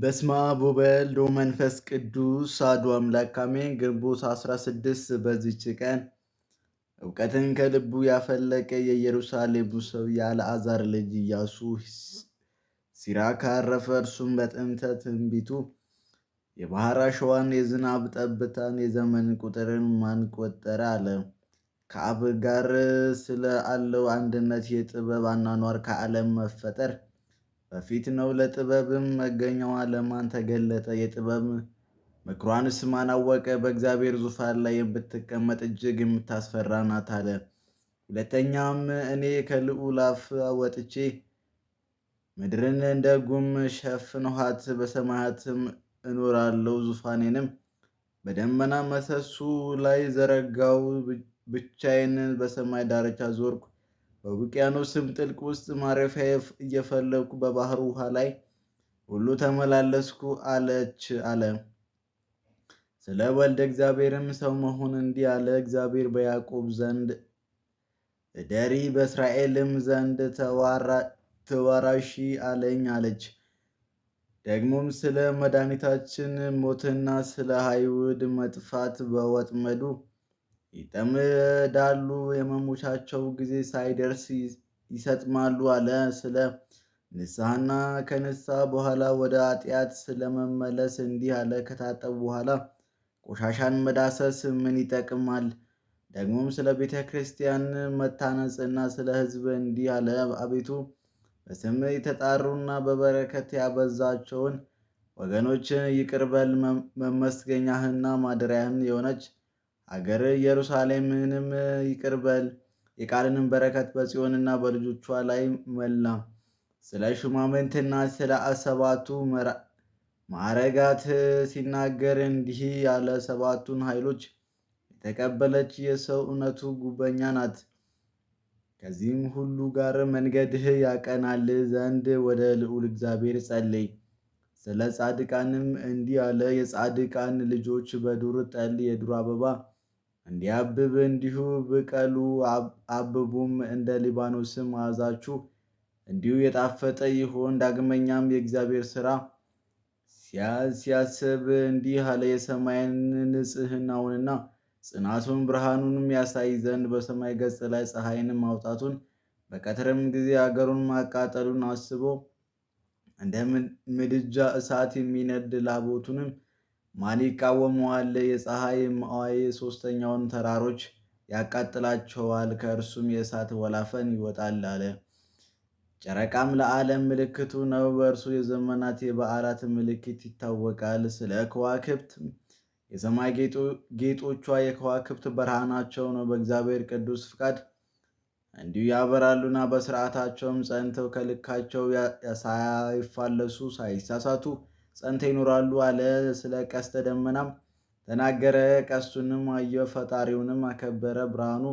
በስመ አብ ወወልድ ወመንፈስ ቅዱስ አሐዱ አምላክ አሜን። ግንቦት 16 በዚች ቀን እውቀትን ከልቡ ያፈለቀ የኢየሩሳሌሙ ሰው የአልዓዛር ልጅ ኢያሱ ሲራክ አረፈ። እርሱም በጥንተ ትንቢቱ የባሕር አሸዋን፣ የዝናብ ጠብታን፣ የዘመን ቁጥርን ማን ቆጠረ አለ። ከአብ ጋር ስለ አለው አንድነት የጥበብ አኗኗር ከዓለም መፈጠር በፊት ነው። ለጥበብም መገኛዋ ለማን ተገለጠ? የጥበብ ምክሯንስ ማን አወቀ? በእግዚአብሔር ዙፋን ላይ የምትቀመጥ እጅግ የምታስፈራ ናት አለ። ሁለተኛም እኔ ከልዑል አፍ ወጥቼ ምድርን እንደ ጉም ሸፍንኋት፣ በሰማያትም እኖራለሁ። ዙፋኔንም በደመና መሰሱ ላይ ዘረጋው። ብቻዬን በሰማይ ዳርቻ ዞርኩ፣ በውቅያኖስም ጥልቅ ውስጥ ማረፊያ እየፈለግኩ በባህር ውሃ ላይ ሁሉ ተመላለስኩ አለች አለ። ስለ ወልደ እግዚአብሔርም ሰው መሆን እንዲህ አለ። እግዚአብሔር በያዕቆብ ዘንድ እደሪ፣ በእስራኤልም ዘንድ ተዋራሺ አለኝ አለች። ደግሞም ስለ መድኃኒታችን ሞትና ስለ አይሁድ መጥፋት በወጥመዱ ይጠምዳሉ፣ የመሞቻቸው ጊዜ ሳይደርስ ይሰጥማሉ አለ። ስለ ንስሐና ከንስሐ በኋላ ወደ ኃጢአት ስለመመለስ እንዲህ አለ። ከታጠቡ በኋላ ቆሻሻን መዳሰስ ምን ይጠቅማል? ደግሞም ስለ ቤተ ክርስቲያን መታነጽና ስለ ሕዝብ እንዲህ አለ። አቤቱ በስምህ የተጣሩና በበረከት ያበዛቸውን ወገኖችን ይቅር በል። መመስገኛህና ማደሪያህን የሆነች አገር ኢየሩሳሌምንም ይቅር በል። የቃልንም በረከት በጽዮንና በልጆቿ ላይ መላ። ስለ ሹማምንትና ስለ ሰባቱ ማዕረጋት ሲናገር እንዲህ ያለ። ሰባቱን ኃይሎች የተቀበለች የሰው እውነቱ ጉበኛ ናት። ከዚህም ሁሉ ጋር መንገድህ ያቀናል ዘንድ ወደ ልዑል እግዚአብሔር ጸልይ። ስለ ጻድቃንም እንዲህ አለ። የጻድቃን ልጆች በዱር ጠል የዱር አበባ እንዲያብብ እንዲሁ ብቀሉ አብቡም፣ እንደ ሊባኖስም መዓዛችሁ እንዲሁ የጣፈጠ ይሆን። ዳግመኛም የእግዚአብሔር ሥራ ሲያስብ እንዲህ አለ። የሰማይን ንጽሕናውንና ጽናቱን ብርሃኑንም ያሳይ ዘንድ በሰማይ ገጽ ላይ ፀሐይንም ማውጣቱን በቀትርም ጊዜ አገሩን ማቃጠሉን አስቦ እንደ ምድጃ እሳት የሚነድ ላቦቱንም ማን ይቃወመዋል? የፀሐይ መዋዕል ሦስተኛውን ተራሮች ያቃጥላቸዋል፣ ከእርሱም የእሳት ወላፈን ይወጣል አለ። ጨረቃም ለዓለም ምልክቱ ነው፣ በእርሱ የዘመናት የበዓላት ምልክት ይታወቃል። ስለ ከዋክብት የሰማይ ጌጦቿ የከዋክብት ብርሃናቸው ነው። በእግዚአብሔር ቅዱስ ፍቃድ እንዲሁ ያበራሉና በሥርዓታቸውም ጸንተው ከልካቸው ሳይፋለሱ ሳይሳሳቱ ጸንተው ይኖራሉ አለ። ስለ ቀስተ ደመናም ተናገረ። ቀስቱንም አየ፣ ፈጣሪውንም አከበረ። ብርሃኑ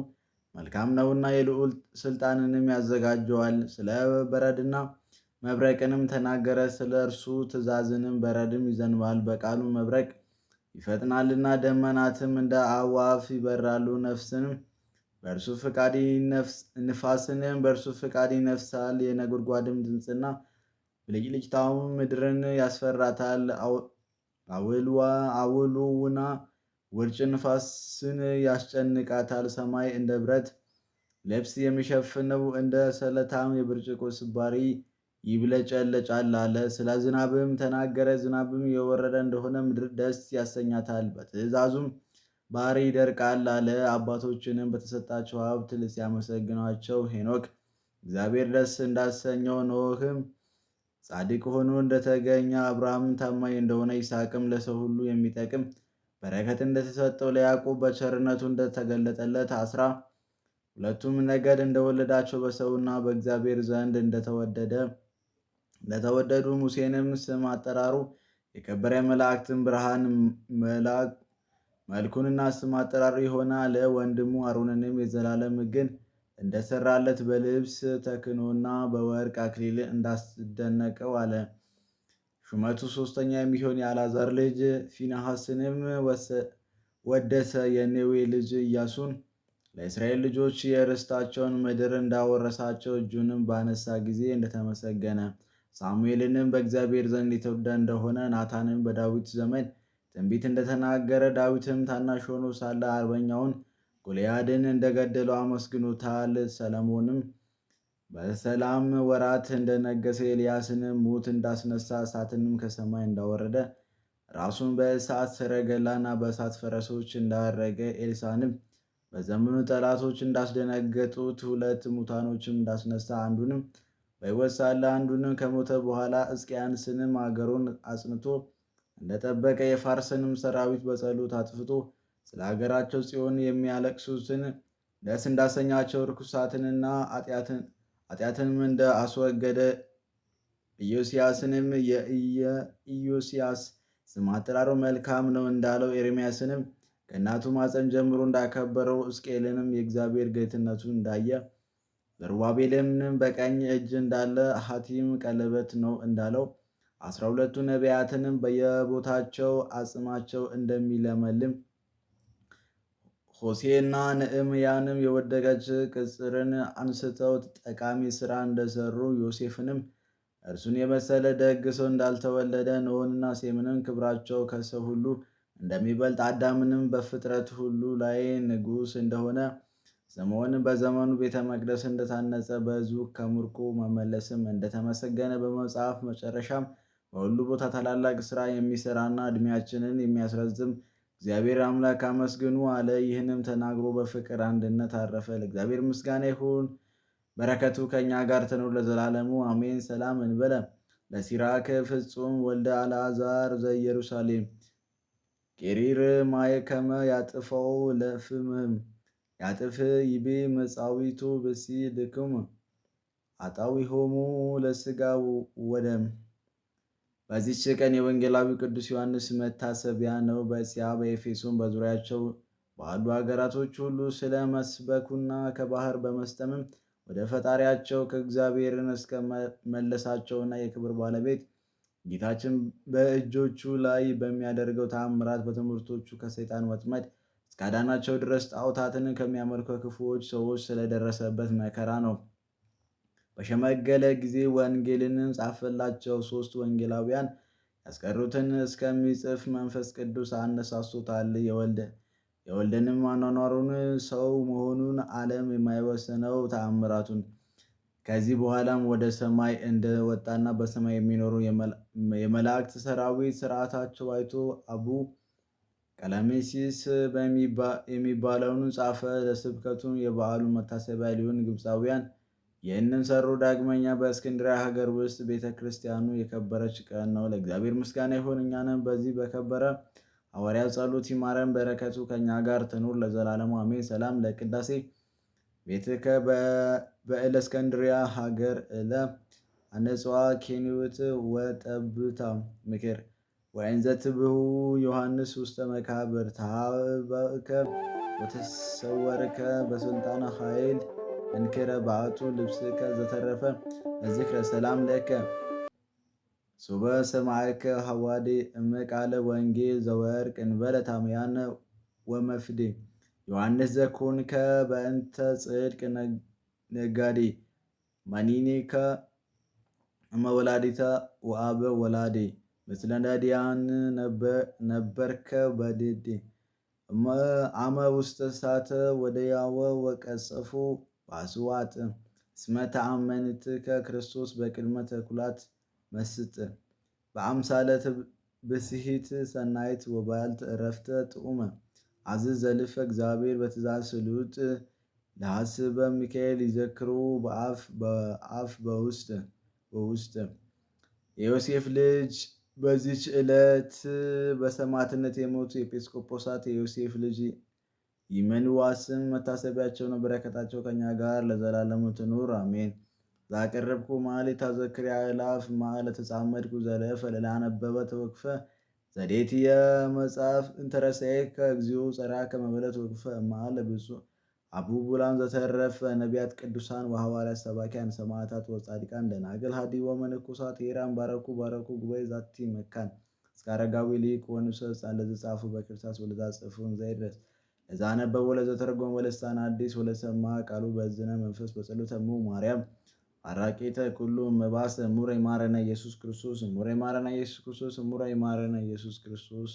መልካም ነውና የልዑል ስልጣንንም ያዘጋጀዋል። ስለ በረድና መብረቅንም ተናገረ። ስለ እርሱ ትእዛዝንም በረድም ይዘንባል፣ በቃሉ መብረቅ ይፈጥናልና። ደመናትም እንደ አዕዋፍ ይበራሉ። ነፋስንም በእርሱ ፍቃድ ይነፍሳል። የነጎድጓድም ድምፅና ብልጭልጭታውም ምድርን ያስፈራታል። አውሎውና ውርጭ ንፋስን ያስጨንቃታል። ሰማይ እንደ ብረት ልብስ የሚሸፍነው እንደ ስለታም የብርጭቆ ስባሪ ይብለጨለጫል አለ። ስለ ዝናብም ተናገረ። ዝናብም የወረደ እንደሆነ ምድር ደስ ያሰኛታል፣ በትእዛዙም ባሕር ይደርቃል አለ። አባቶችንም በተሰጣቸው ሀብት ሲያመሰግኗቸው ሄኖክ እግዚአብሔር ደስ እንዳሰኘው፣ ኖህም ጻድቅ ሆኖ እንደተገኘ፣ አብርሃም ታማኝ እንደሆነ፣ ይስሐቅም ለሰው ሁሉ የሚጠቅም በረከት እንደተሰጠው፣ ለያዕቆብ በቸርነቱ እንደተገለጠለት፣ 12ቱም ነገድ እንደወለዳቸው፣ በሰውና በእግዚአብሔር ዘንድ እንደተወደዱ፣ ሙሴንም ስም አጠራሩ የከበረ መላእክትን ብርሃን መልኩንና ስም አጠራሩ የሆነ አለ። ወንድሙ አሮንንም የዘላለም ሕግን እንደሰራለት በልብስ ተክኖና በወርቅ አክሊል እንዳስደነቀው አለ። ሹመቱ ሦስተኛ የሚሆን የአልዓዛር ልጅ ፊንሐስንም ወደሰ። የኔዌ ልጅ ኢያሱን ለእስራኤል ልጆች የርስታቸውን ምድር እንዳወረሳቸው እጁንም ባነሳ ጊዜ እንደተመሰገነ ሳሙኤልንም በእግዚአብሔር ዘንድ የተወደደ እንደሆነ ናታንም በዳዊት ዘመን ትንቢት እንደተናገረ ዳዊትም ታናሽ ሆኖ ሳለ አርበኛውን ጎልያድን እንደገደለው አመስግኖታል። ሰለሞንም በሰላም ወራት እንደነገሰ ኤልያስንም ሙት እንዳስነሳ እሳትንም ከሰማይ እንዳወረደ ራሱን በእሳት ሰረገላና በእሳት ፈረሶች እንዳረገ ኤልሳንም በዘመኑ ጠላቶች እንዳስደነገጡት ሁለት ሙታኖችም እንዳስነሳ አንዱንም በሕይወት ሳለ አንዱንም ከሞተ በኋላ ሕዝቅያስንም አገሩን አጽንቶ እንደጠበቀ የፋርስንም ሰራዊት በጸሎት አጥፍቶ ስለ ሀገራቸው ጽዮን የሚያለቅሱትን ደስ እንዳሰኛቸው ርኩሳትንና ኃጢአትንም እንደ አስወገደ ኢዮስያስንም የኢዮስያስ ስም አጠራሩ መልካም ነው እንዳለው ኤርምያስንም ከእናቱ ማፀን ጀምሮ እንዳከበረው ሕዝቅኤልንም የእግዚአብሔር ጌትነቱን እንዳየ ዘሩባቤልንም በቀኝ እጅ እንዳለ ሐቲም ቀለበት ነው እንዳለው 12ቱ ነቢያትንም በየቦታቸው አጽማቸው እንደሚለመልም ሆሴና ነህምያንም የወደቀች ቅጽርን አንስተው ጠቃሚ ስራ እንደሰሩ ዮሴፍንም እርሱን የመሰለ ደግ ሰው እንዳልተወለደ ኖኅንና ሴምንም ክብራቸው ከሰው ሁሉ እንደሚበልጥ አዳምንም በፍጥረት ሁሉ ላይ ንጉሥ እንደሆነ ስምዖን በዘመኑ ቤተ መቅደስ እንደታነጸ በሕዝቡ ከምርኮ መመለስም እንደተመሰገነ በመጽሐፍ መጨረሻም በሁሉ ቦታ ታላላቅ ስራ የሚሰራና ዕድሜያችንን የሚያስረዝም እግዚአብሔር አምላክ አመስግኑ አለ። ይህንም ተናግሮ በፍቅር አንድነት አረፈ። ለእግዚአብሔር ምስጋና ይሁን፣ በረከቱ ከእኛ ጋር ትኑር ለዘላለሙ አሜን። ሰላም እንበለ ለሲራክ ፍጹም ወልደ አልዓዛር ዘኢየሩሳሌም ቄሪር ማየከመ ያጥፈው ለፍምህም ያጥፍ ይቤ መጻዊቱ ብሲ ድክም አጣዊሆሙ ለስጋ ወደም። በዚች ቀን የወንጌላዊ ቅዱስ ዮሐንስ መታሰቢያ ነው። በእስያ በኤፌሶን በዙሪያቸው ባሉ ሀገራቶች ሁሉ ስለ መስበኩና ከባህር በመስጠምም ወደ ፈጣሪያቸው ከእግዚአብሔርን እስከ መለሳቸውና የክብር ባለቤት ጌታችን በእጆቹ ላይ በሚያደርገው ተአምራት በትምህርቶቹ ከሰይጣን ወጥመድ እስካዳናቸው ድረስ ጣዖታትን ከሚያመልኩ ክፉዎች ሰዎች ስለደረሰበት መከራ ነው። በሸመገለ ጊዜ ወንጌልን ጻፈላቸው። 3 ወንጌላውያን ያስቀሩትን እስከሚጽፍ መንፈስ ቅዱስ አነሳስቶታል። የወልድንም አኗኗሩን፣ ሰው መሆኑን፣ ዓለም የማይወስነው ተአምራቱን፣ ከዚህ በኋላም ወደ ሰማይ እንደወጣና በሰማይ የሚኖሩ የመላእክት ሰራዊት ስርዓታቸው አይቶ አቡ ቀለሜሲስ የሚባለውን ጻፈ። ለስብከቱም የበዓሉ መታሰቢያ ሊሆን ግብፃውያን ይህንን ሰሩ። ዳግመኛ በእስክንድርያ ሀገር ውስጥ ቤተ ክርስቲያኑ የከበረች ቀን ነው። ለእግዚአብሔር ምስጋና ይሁን፣ እኛንም በዚህ በከበረ ሐዋርያ ጸሎት ይማረን፣ በረከቱ ከእኛ ጋር ትኑር ለዘላለሙ አሜን። ሰላም ለቅዳሴ ቤትከ በእለእስክንድርያ ሀገር እለ አነጽዋ ኬንዮት ወጠብታ ምክር ወእንዘትብሁ ዮሐንስ ውስተ መካብር ተሃበከ ወተሰወርከ በስልጣነ ኃይል እንክረ በአቱ ልብስከ ዘተረፈ ለዝክረ ሰላም ለከ ሱበ ሰማዕከ ሐዋዴ እመቃለ ወንጌል ዘወርቅ እንበለ ታምያነ ወመፍዴ ዮሐንስ ዘኮንከ በእንተ ጽድቅ ነጋዴ ማኒኔከ እመወላዲተ ወአበ ወላዴ ምስለ ነዳያን ነበርከ በዴዴ አመ ውስተ እሳተ ወደያወ ወቀጸፉ በአስዋጥ እስመ ተአመንትከ ክርስቶስ በቅድመ ተኩላት መስጥ በአምሳለ ብስሂት ሰናይት ወባልት እረፍተ ጥዑመ አዝዝ ዘልፈ እግዚአብሔር በትእዛዝ ስሉጥ ለሐስበ ሚካኤል ይዘክሩ በአፍ በውስጥ የዮሴፍ ልጅ በዚች ዕለት በሰማዕትነት የሞቱ ኤጲስቆጶሳት የዮሴፍ ልጅ ይመንዋስም መታሰቢያቸው ነው። በረከታቸው ከኛ ጋር ለዘላለሙ ትኑር አሜን። ዛቀረብኩ ማኅሌተ ተዘክርያ አእላፍ ማኅለ ተጻመድኩ ዘለፈ ለላነበበ ተወክፈ ዘዴትየ መጽሐፍ እንተረሰይከ እግዚኦ ጸራከ መበለት ወክፈ እምአለ ብፁዕ አቡቡላን ዘተረፈ ነቢያት ቅዱሳን ወሐዋርያት ሰባኪያን ሰማዕታት ወጻድቃን ደናግል ሀዲ ወመነኮሳት ሄራን ባረኩ ጉባኤ ዛቲ መካን እስከ አረጋዊ ሊቅ ወንውሰ ሕፃን ለዘጻፉ በክርታስ ወለዛ ጽፉን ዘይድረስ እዛ ነበቦ ለዘተረጎመ በልሳነ ሐዲስ ወለሰማ ቃሉ በዝነ መንፈስ በጸሎተ እሙ ማርያም አራቂተ ኩሉ መባሰ ሙረ ማረነ ኢየሱስ ክርስቶስ ሙረ ማረነ ኢየሱስ ክርስቶስ ሙረ ማረነ ኢየሱስ ክርስቶስ